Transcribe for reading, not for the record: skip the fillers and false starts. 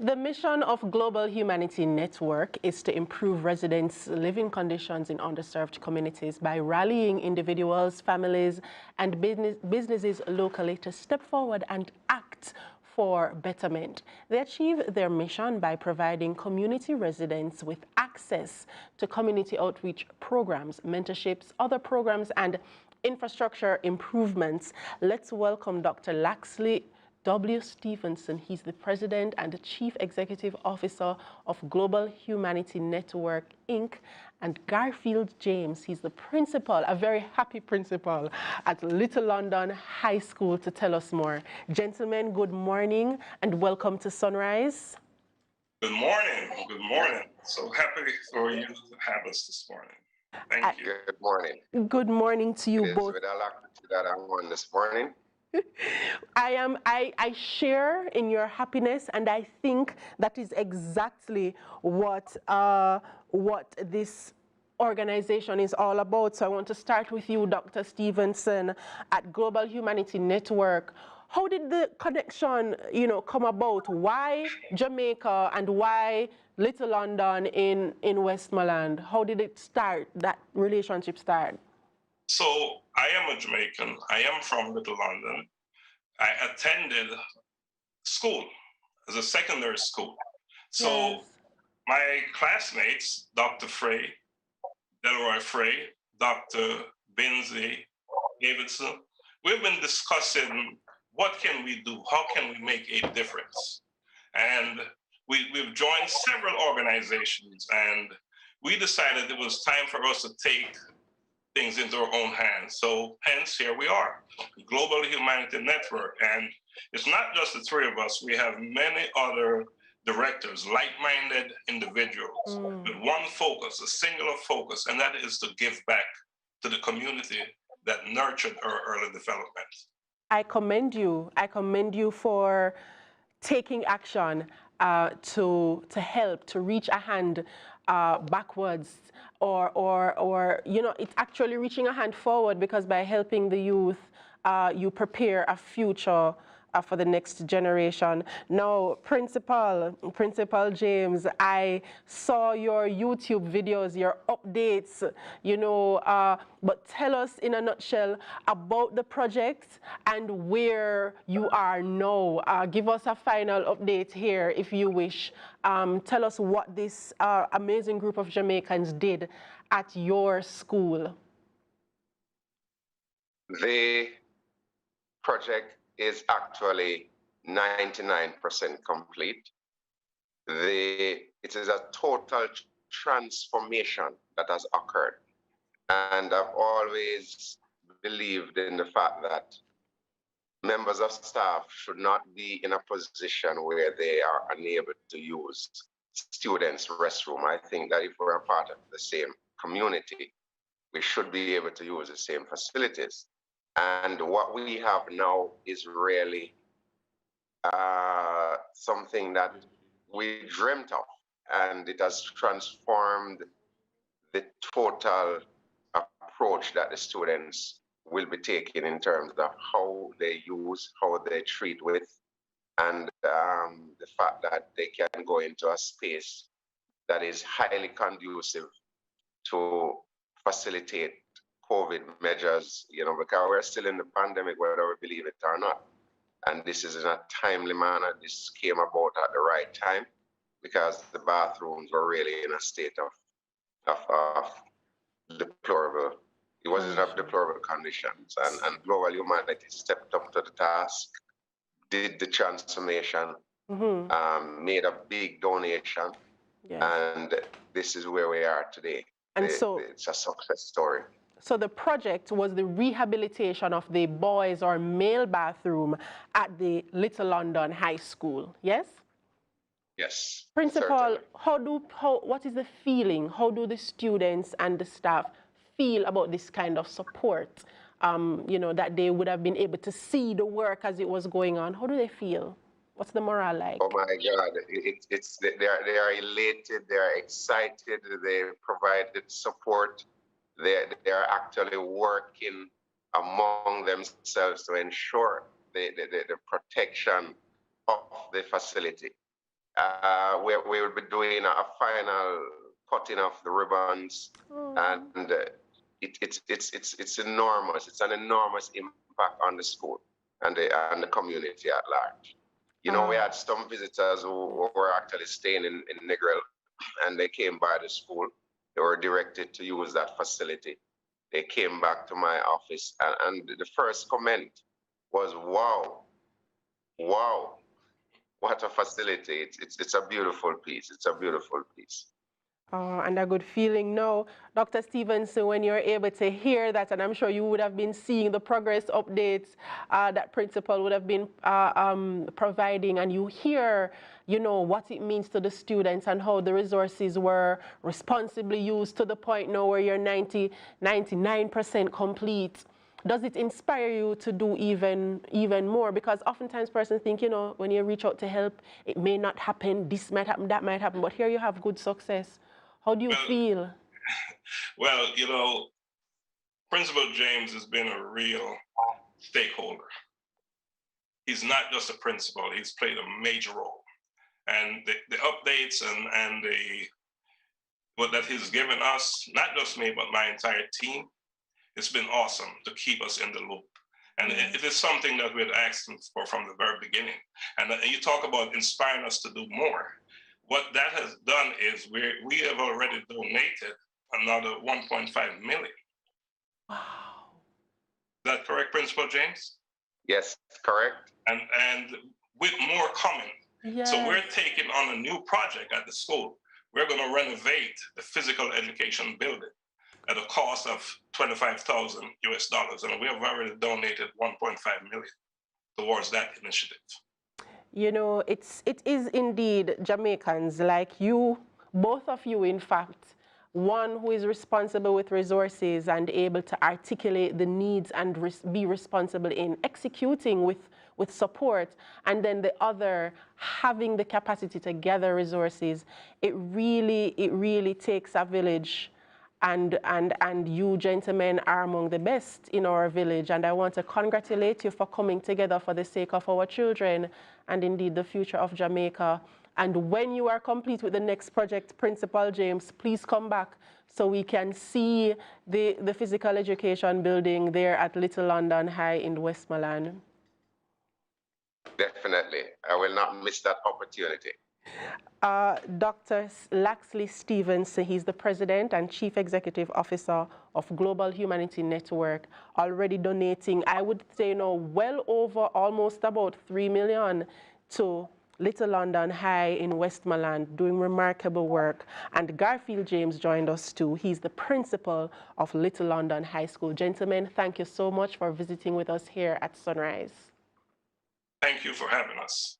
The mission of Global Humanity Network is to improve residents' living conditions in underserved communities by rallying individuals, families, and businesses locally to step forward and act for betterment. They achieve their mission by providing community residents with access to community outreach programs, mentorships, other programs, and infrastructure improvements. Let's welcome Dr. Laxley W. Stephenson. He's the President and the Chief Executive Officer of Global Humanity Network, Inc., and Garfield James. He's the principal, a very happy principal at Little London High School, to tell us more. Gentlemen, good morning and welcome to Sunrise. Good morning. Good morning. So happy for you to have us this morning. Thank you. Good morning. Good morning to you both. With alacrity that I'm on this morning. I share in your happiness, and I think that is exactly what this organization is all about. So I want to start with you, Dr. Stephenson, at Global Humanity Network. How did the connection, come about? Why Jamaica and why Little London in Westmoreland? How did it start, that relationship start? So I am a Jamaican. I am from Little London. I attended school as a secondary school. So yes. My classmates, Dr. Frey, Delroy Frey, Dr. Benzie, Davidson, we've been discussing what can we do? How can we make a difference? And we've joined several organizations, and we decided it was time for us to take things into our own hands. So hence here we are, Global Humanity Network. And it's not just the three of us, we have many other directors, like-minded individuals with one focus, a singular focus, and that is to give back to the community that nurtured our early development. I commend you. I commend you for taking action to help, to reach a hand backwards, or it's actually reaching a hand forward, because by helping the youth, you prepare a future for the next generation. Now, Principal James, I saw your YouTube videos, your updates, but tell us in a nutshell about the project and where you are now. Give us a final update here, if you wish. Tell us what this amazing group of Jamaicans did at your school. The project is actually 99% complete. It is a total transformation that has occurred. And I've always believed in the fact that members of staff should not be in a position where they are unable to use students' restroom. I think that if we're a part of the same community, we should be able to use the same facilities. And what we have now is really something that we dreamt of, and it has transformed the total approach that the students will be taking in terms of how they use, how they treat with, and the fact that they can go into a space that is highly conducive to facilitate COVID measures, because we're still in the pandemic, whether we believe it or not. And this is in a timely manner. This came about at the right time, because the bathrooms were really in a state of deplorable. It was in deplorable conditions. And Global Humanity stepped up to the task, did the transformation, made a big donation, and this is where we are today. And so it's a success story. So the project was the rehabilitation of the boys' or male bathroom at the Little London High School, yes? Yes. Principal, what is the feeling? How do the students and the staff feel about this kind of support? That they would have been able to see the work as it was going on. How do they feel? What's the morale like? Oh my God, they are elated, they are excited, they provided support. They are actually working among themselves to ensure the protection of the facility. We will be doing a final cutting of the ribbons, and it's enormous. It's an enormous impact on the school and the community at large. You know, we had some visitors who were actually staying in Negril, and they came by the school. They were directed to use that facility. They came back to my office, and the first comment was, "Wow, wow, what a facility! It's a beautiful piece. It's a beautiful piece." And a good feeling now. Dr. Stephenson, when you're able to hear that, and I'm sure you would have been seeing the progress updates that principal would have been providing, and you hear, you know, what it means to the students and how the resources were responsibly used to the point now where you're 99% complete. Does it inspire you to do even more? Because oftentimes persons think, you know, when you reach out to help, it may not happen, this might happen, that might happen, but here you have good success. How do you feel? Well, you know, Principal James has been a real stakeholder. He's not just a principal, he's played a major role. And the updates and what that he's given us, not just me, but my entire team, it's been awesome to keep us in the loop. And it is something that we had asked him for from the very beginning. And you talk about inspiring us to do more. What that has done is we have already donated another 1.5 million. Wow. Is that correct, Principal James? Yes, correct. And with more coming. Yes. So we're taking on a new project at the school. We're going to renovate the physical education building at a cost of $25,000 US, and we have already donated 1.5 million towards that initiative. You know, it is indeed Jamaicans like you, both of you, in fact, one who is responsible with resources and able to articulate the needs and be responsible in executing with support, and then the other having the capacity to gather resources. It really takes a village. And you gentlemen are among the best in our village, and I want to congratulate you for coming together for the sake of our children and indeed the future of Jamaica. And when you are complete with the next project, Principal James, please come back so we can see the physical education building there at Little London High in Westmoreland. Definitely. I will not miss that opportunity. Dr. Laxley Stephenson, he's the President and Chief Executive Officer of Global Humanity Network, already donating, I would say now, well over almost about 3 million to Little London High in Westmoreland, doing remarkable work. And Garfield James joined us too. He's the principal of Little London High School. Gentlemen, thank you so much for visiting with us here at Sunrise. Thank you for having us.